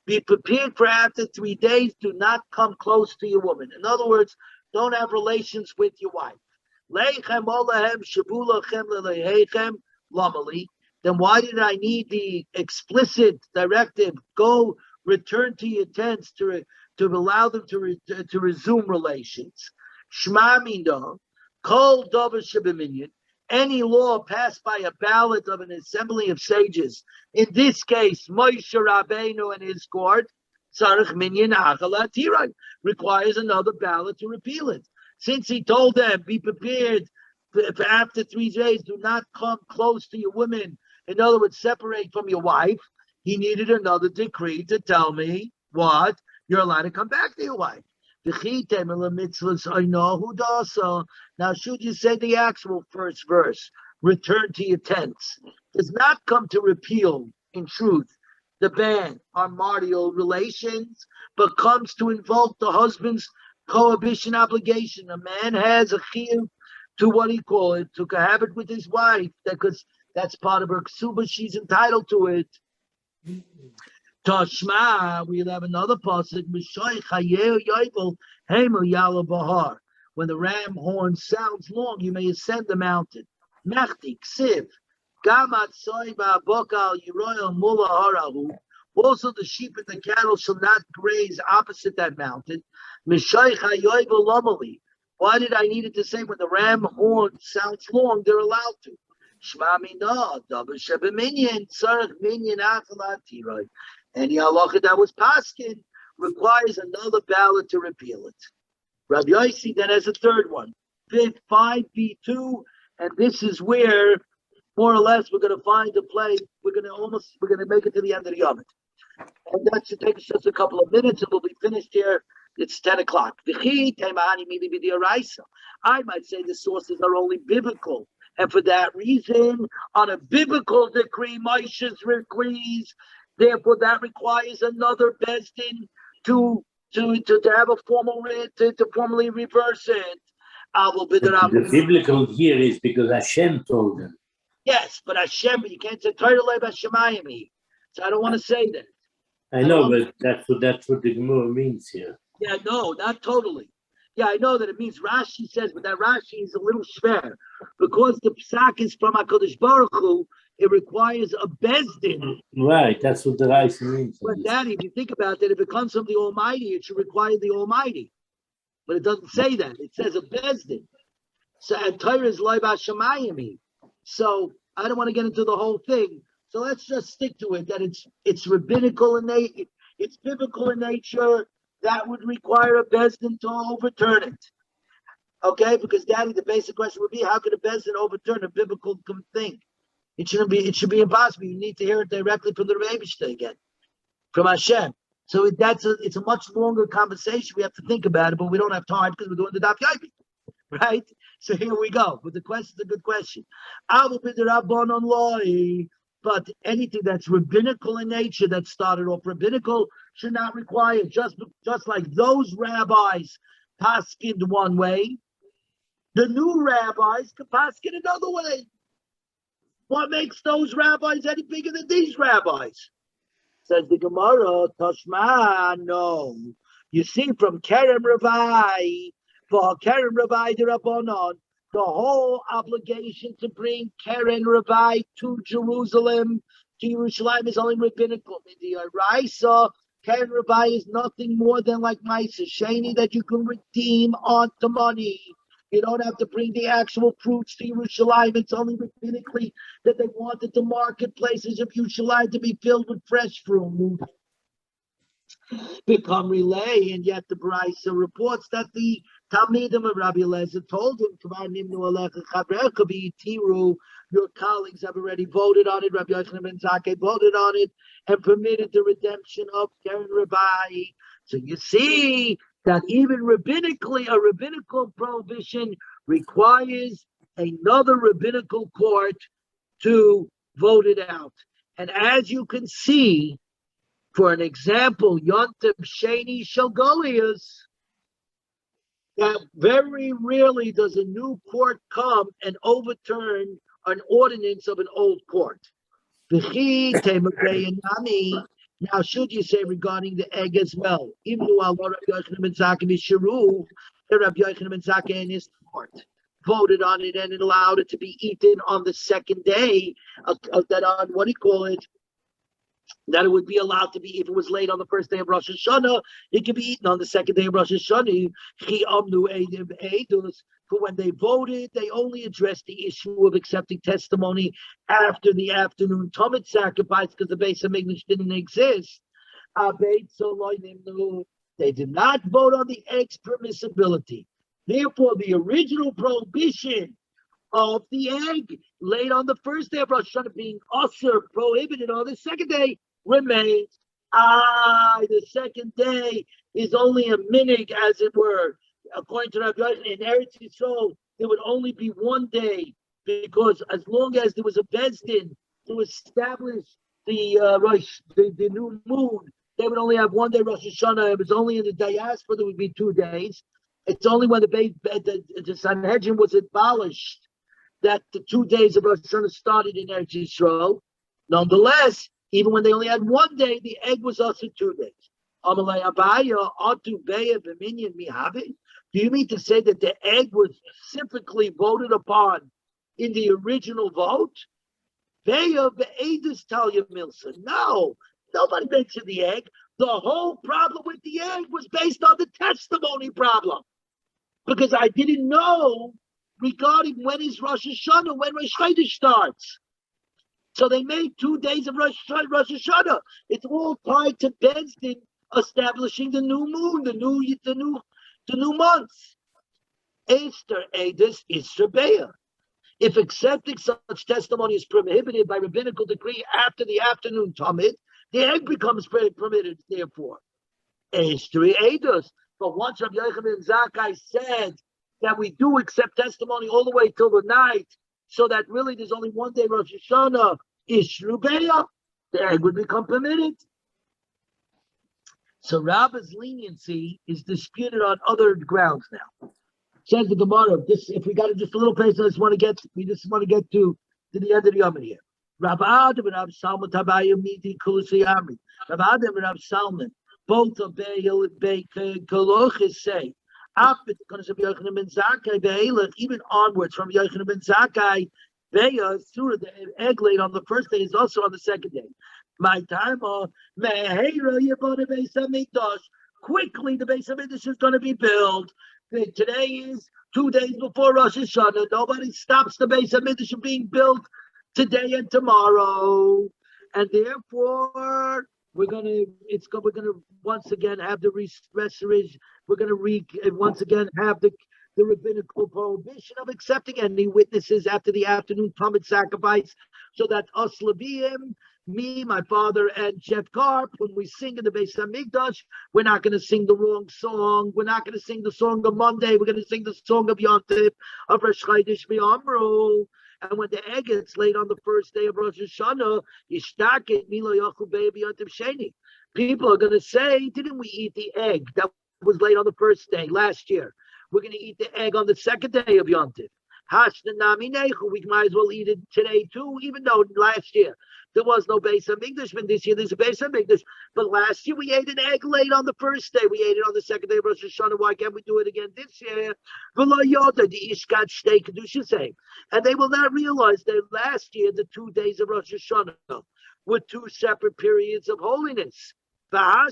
be prepared for after 3 days. Do not come close to your woman. In other words, don't have relations with your wife. Then why did I need the explicit directive? Go, return to your tents to allow them to resume relations. Shema mina, kol davar shebeminyan. Any law passed by a ballot of an assembly of sages, in this case, Moshe Rabbeinu and his court, Sarach Minyan Achala Tirai, requires another ballot to repeal it. Since he told them, be prepared for after 3 days, do not come close to your women. In other words, separate from your wife. He needed another decree to tell me what? You're allowed to come back to your wife. Now, should you say the actual first verse, return to your tents, does not come to repeal, in truth, the ban on marital relations, but comes to invoke the husband's cohabitation obligation. A man has a chiyuv to what he call it, to cohabit with his wife, because that's part of her ksuba, she's entitled to it. Tashma, we'll have another pasuk. When the ram horn sounds long, you may ascend the mountain. Machti, ksiv, gamat soiba bokal yiroyal mula harahu. Also, the sheep and the cattle shall not graze opposite that mountain. Why did I need it to say when the ram horn sounds long, they're allowed to? Shma mina, davar shebeminyan, sarach minyan achalat tiroi. Any halacha that was paskin requires another ballot to repeal it. Rabbi Yossi then has a third one, 5b2, and this is where more or less we're going to find a play. We're going to make it to the end of the Yom. And that should take us just a couple of minutes, and we'll be finished here. It's 10 o'clock. I might say the sources are only biblical. And for that reason, on a biblical decree, Moshe's decrees, therefore that requires another Bezdin to have a formal to formally reverse it.
The biblical here is because Hashem told them.
Yes, but Hashem, you can't say Torah Hashemayim. So I don't want to say that.
I know, but that's what the Gemara means here.
Yeah, no, not totally. Yeah, I know that it means Rashi says, but that Rashi is a little schwer. Because the psak is from HaKadosh Baruch Hu, it requires a Bezdin.
Right, that's what the Rashi means.
But Daddy, if you think about that, if it comes from the Almighty, it should require the Almighty. But it doesn't say that. It says a Bezdin. So, and Torah is Loy B'Shamayim. So, I don't want to get into the whole thing. So let's just stick to it, that it's rabbinical in nature, it's biblical in nature. That would require a Bezdin to overturn it. Okay, because Daddy, the basic question would be, how could a Bezdin overturn a biblical thing? It should be impossible. You need to hear it directly from the Rebbeinu again, from Hashem. So it's a much longer conversation. We have to think about it, but we don't have time because we're doing the Daf Yomi, right? So here we go. But the question's a good question. I will be the Rabban on law. But anything that's rabbinical in nature, that started off rabbinical, should not require, just like those rabbis paskined one way, the new rabbis can paskin another way. What makes those rabbis any bigger than these rabbis? Says the Gemara, Tashma, no. You see, from Kerem Ravai, for Kerem Ravai the Rabbanon, the whole obligation to bring Keren Ravai to Jerusalem, to Yerushalayim, is only rabbinical. In the Araisa, Keren Ravai is nothing more than like Maisa Sheni that you can redeem onto money. You don't have to bring the actual fruits to Yerushalayim. It's only rabbinically that they wanted the marketplaces of Yerushalayim to be filled with fresh fruit. Become relay, and yet the Beitzah reports that the Talmidim of Rabbi Eliezer told him, your colleagues have already voted on it. Rabbi Yochanan ben Zakkai voted on it and permitted the redemption of Keren Ravai. So you see that even rabbinically, a rabbinical prohibition requires another rabbinical court to vote it out. And as you can see, for an example, Yontif Sheni Shalgolius, that very rarely does a new court come and overturn an ordinance of an old court. Now, should you say regarding the egg as well? Even though Rabbi Yochanan ben Zakkai Misharu, Rabbi Yochanan ben Zakkai in his court voted on it and it allowed it to be eaten on the second day that on what do you call it? That it would be allowed to be, if it was late on the first day of Rosh Hashanah, it could be eaten on the second day of Rosh Hashanah. For when they voted, they only addressed the issue of accepting testimony after the afternoon Talmud sacrifice because the Beitzah Mikdash didn't exist. They did not vote on the egg's permissibility. Therefore, the original prohibition of the egg laid on the first day of Rosh Hashanah being usher, prohibited on the second day, remains. The second day is only a minute, as it were. According to Rabbi Yochanan, in Eretz Yisrael, there would only be one day, because as long as there was a Bezdin to establish the new moon, they would only have one day Rosh Hashanah. It was only in the diaspora there would be 2 days. It's only when the Sanhedrin was abolished that the 2 days of Rosh Hashanah started in Eretz Yisrael. Nonetheless, even when they only had 1 day, the egg was also 2 days. Do you mean to say that the egg was specifically voted upon in the original vote? No, nobody mentioned the egg. The whole problem with the egg was based on the testimony problem. Because I didn't know regarding when is Rosh Hashanah, when Rosh Chodesh starts. So they made 2 days of Rosh Hashanah. It's all tied to Bezdin establishing the new moon, the new months. Esther Edis Isra. If accepting such testimony is prohibited by rabbinical decree after the afternoon Talmud, the egg becomes permitted, therefore. Esther Edis. But once Rabbi Yochanan ben Zakkai said that we do accept testimony all the way till the night, so that really there's only 1 day Rosh Hashanah, Ishrubeya, the egg would become permitted. So Rabba's leniency is disputed on other grounds now. Says the Gemara, if we got just a little place, we just want to get to the end of the Yomi here. Rabbi Adam and Rabbi Salman Tabayim Niti Kulusi Amri. Rabbi Adam and Rabbi Salman, both of Kolochis say, even onwards from Yochanan ben Zakkai, through the egg laid on the first day is also on the second day. My time, quickly the Beitzah Mikdash is going to be built. Today is 2 days before Rosh Hashanah. Nobody stops the Beitzah Mikdash from being built today and tomorrow, and therefore we're gonna once again have the restoration. We're gonna once again have the rabbinical prohibition of accepting any witnesses after the afternoon Talmud sacrifice, so that us Leviim, me, my father, and Chef Karp, when we sing in the Beitzah Mikdash, we're not going to sing the wrong song. We're not going to sing the song of Monday. We're going to sing the song of Yontif, of Rosh Chodesh V'Amru. And when the egg gets laid on the first day of Rosh Hashanah, people are going to say, didn't we eat the egg that was laid on the first day last year? We're going to eat the egg on the second day of Yontif. We might as well eat it today too, even though last year there was no Beitzah Mikdash, but this year there's a Beitzah Mikdash. But last year we ate an egg late on the first day. We ate it on the second day of Rosh Hashanah. Why can't we do it again this year? And they will not realize that last year the 2 days of Rosh Hashanah were 2 separate periods of holiness. And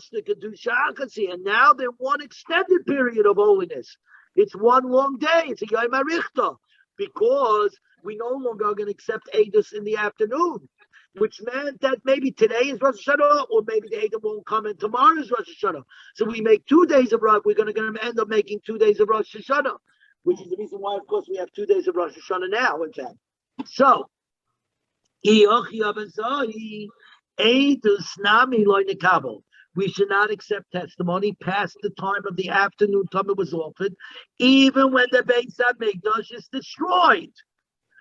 now they're one extended period of holiness. It's one long day. It's a Yom HaRichta. Because we no longer are going to accept Eidos in the afternoon, which meant that maybe today is Rosh Hashanah, or maybe the Eidos won't come and tomorrow is Rosh Hashanah. So we make 2 days of Rosh. We're going to end up making 2 days of Rosh Hashanah, which is the reason why, of course, we have 2 days of Rosh Hashanah now. In fact, so Eidos nami loy nekabel. We should not accept testimony past the time of the afternoon Talmud was offered, even when the Beitzah Mikdash is destroyed.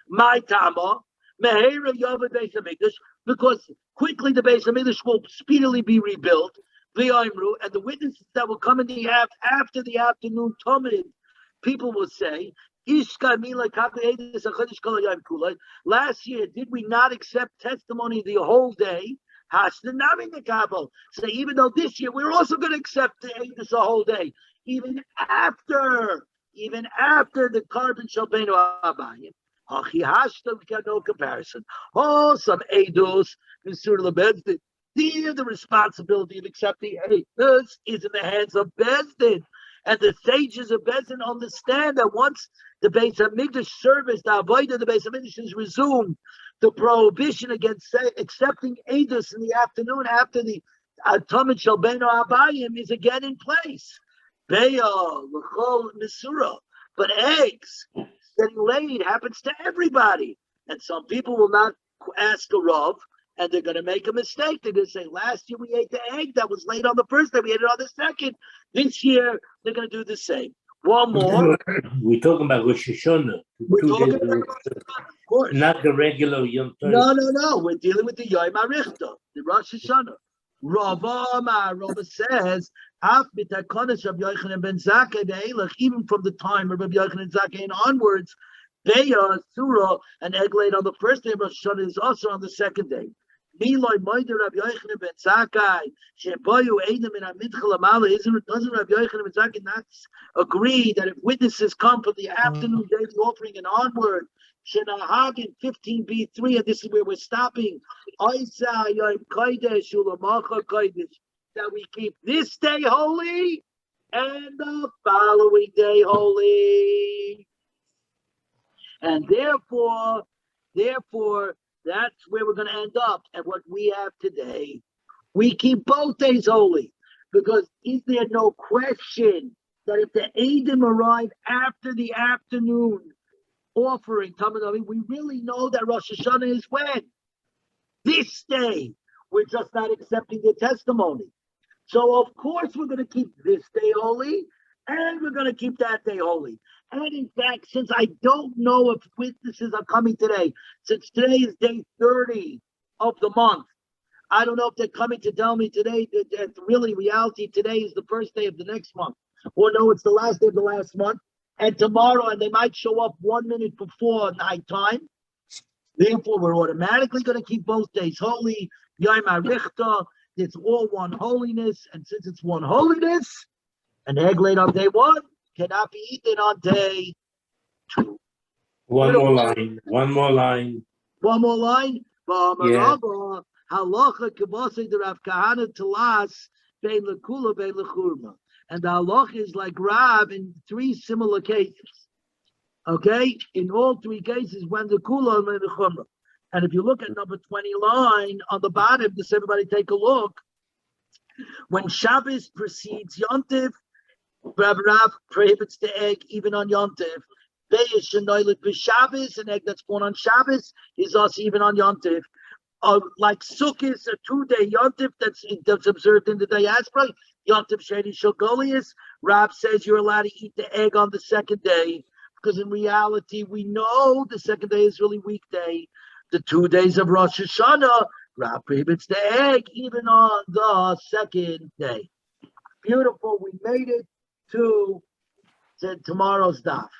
My Tama, Meheira Yavad Beitzah Mikdash, because quickly the Beitzah Mikdash will speedily be rebuilt. V'Yomru, and the witnesses that will come in the after the afternoon Talmud people will say, last year, did we not accept testimony the whole day? So even though this year we're also going to accept the Eidos the whole day, even after the carbon shalbenu abayim. We got no comparison. Oh, some Eidos, the responsibility of accepting Eidos is in the hands of Bezdin. And the sages of Bezdin understand that once the Beis Hamikdash service, the avodah of the Beis Hamikdash is resumed, the prohibition against accepting Eidos in the afternoon after the Tamid Shalbenu Abayim is again in place. Beya, L'chol, Misura. But eggs getting laid happens to everybody. And some people will not ask a Rav, and they're going to make a mistake. They're going to say, last year we ate the egg that was laid on the first day, we ate it on the second. This year, they're going to do the same. One more.
We're talking about Rosh Hashanah.
We're talking about Rosh Hashanah, of course.
Not the regular Yom Tov.
No. We're dealing with the Yom HaRichta, the Rosh Hashanah. Rava says, even from the time of Rabbi Yochanan ben Zakkai and onwards, Beya, Surah, an egg laid on the first day of Rosh Hashanah is also on the second day. Doesn't Rabbi Yochanan ben Zakkai not agree that if witnesses come from the afternoon day of the offering and onward, Shenahag in 15b3, and this is where we're stopping, that we keep this day holy and the following day holy. And therefore, that's where we're going to end up. And what we have today, we keep both days holy. Because is there no question that if the Eidim arrive after the afternoon offering, we really know that Rosh Hashanah is when? This day. We're just not accepting the testimony. So of course we're going to keep this day holy, and we're going to keep that day holy. And in fact, since I don't know if witnesses are coming today, since today is day 30 of the month, I don't know if they're coming to tell me today that really reality today is the first day of the next month. Or no, it's the last day of the last month. And tomorrow, and they might show up 1 minute before night time. Therefore, we're automatically going to keep both days holy. Yom HaRichta, it's all one holiness. And since it's one holiness, an egg laid on day 1 cannot be eaten on day 2.
One more line.
Yeah. Halacha kibasei the Rav Kahana telas bein lekula bein lechurma. And the halacha is like Rav in 3 similar cases. Okay? In all 3 cases, when the kula and the chumra. And if you look at number 20 line on the bottom, just everybody take a look. When Shabbos precedes Yontif, Rav prohibits the egg even on Yontif. Shabbos, an egg that's born on Shabbos, is also even on Yontif. Like Sukkot, a 2-day Yontif that's observed in the diaspora, Yontif Sheni Shogolius, Rav says you're allowed to eat the egg on the second day, because in reality, we know the second day is really weekday. The 2 days of Rosh Hashanah, Rav prohibits the egg even on the second day. Beautiful, we made it to tomorrow's daf.